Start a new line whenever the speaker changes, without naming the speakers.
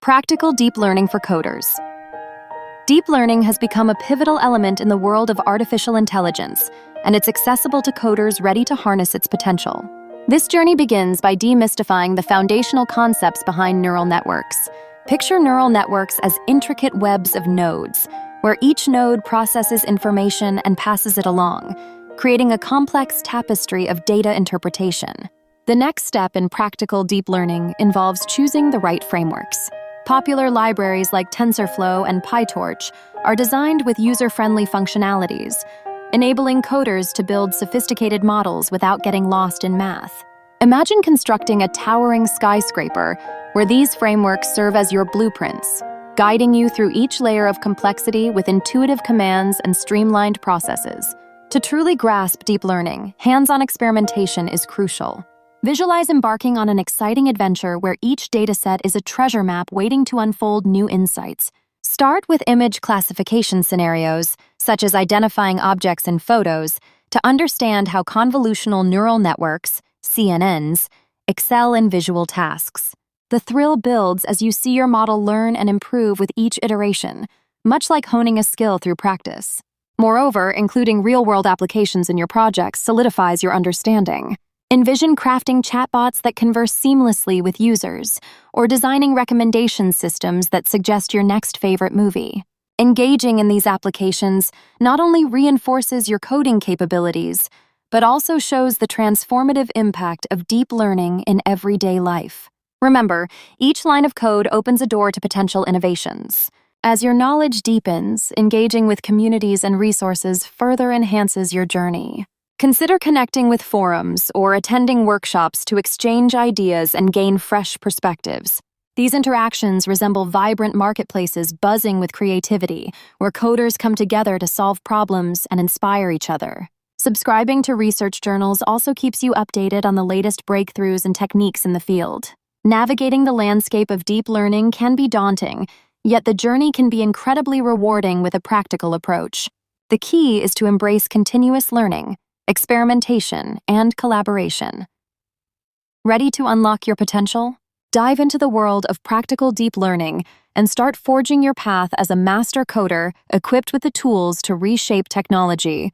Practical deep learning for coders. Deep learning has become a pivotal element in the world of artificial intelligence, and it's accessible to coders ready to harness its potential. This journey begins by demystifying the foundational concepts behind neural networks. Picture neural networks as intricate webs of nodes, where each node processes information and passes it along, creating a complex tapestry of data interpretation. The next step in practical deep learning involves choosing the right frameworks. Popular libraries like TensorFlow and PyTorch are designed with user-friendly functionalities, enabling coders to build sophisticated models without getting lost in math. Imagine constructing a towering skyscraper where these frameworks serve as your blueprints, guiding you through each layer of complexity with intuitive commands and streamlined processes. To truly grasp deep learning, hands-on experimentation is crucial. Visualize embarking on an exciting adventure where each dataset is a treasure map waiting to unfold new insights. Start with image classification scenarios, such as identifying objects in photos, to understand how convolutional neural networks, CNNs, excel in visual tasks. The thrill builds as you see your model learn and improve with each iteration, much like honing a skill through practice. Moreover, including real-world applications in your projects solidifies your understanding. Envision crafting chatbots that converse seamlessly with users, or designing recommendation systems that suggest your next favorite movie. Engaging in these applications not only reinforces your coding capabilities, but also shows the transformative impact of deep learning in everyday life. Remember, each line of code opens a door to potential innovations. As your knowledge deepens, engaging with communities and resources further enhances your journey. Consider connecting with forums or attending workshops to exchange ideas and gain fresh perspectives. These interactions resemble vibrant marketplaces buzzing with creativity, where coders come together to solve problems and inspire each other. Subscribing to research journals also keeps you updated on the latest breakthroughs and techniques in the field. Navigating the landscape of deep learning can be daunting, yet the journey can be incredibly rewarding with a practical approach. The key is to embrace continuous learning, experimentation, and collaboration. Ready to unlock your potential? Dive into the world of practical deep learning and start forging your path as a master coder equipped with the tools to reshape technology.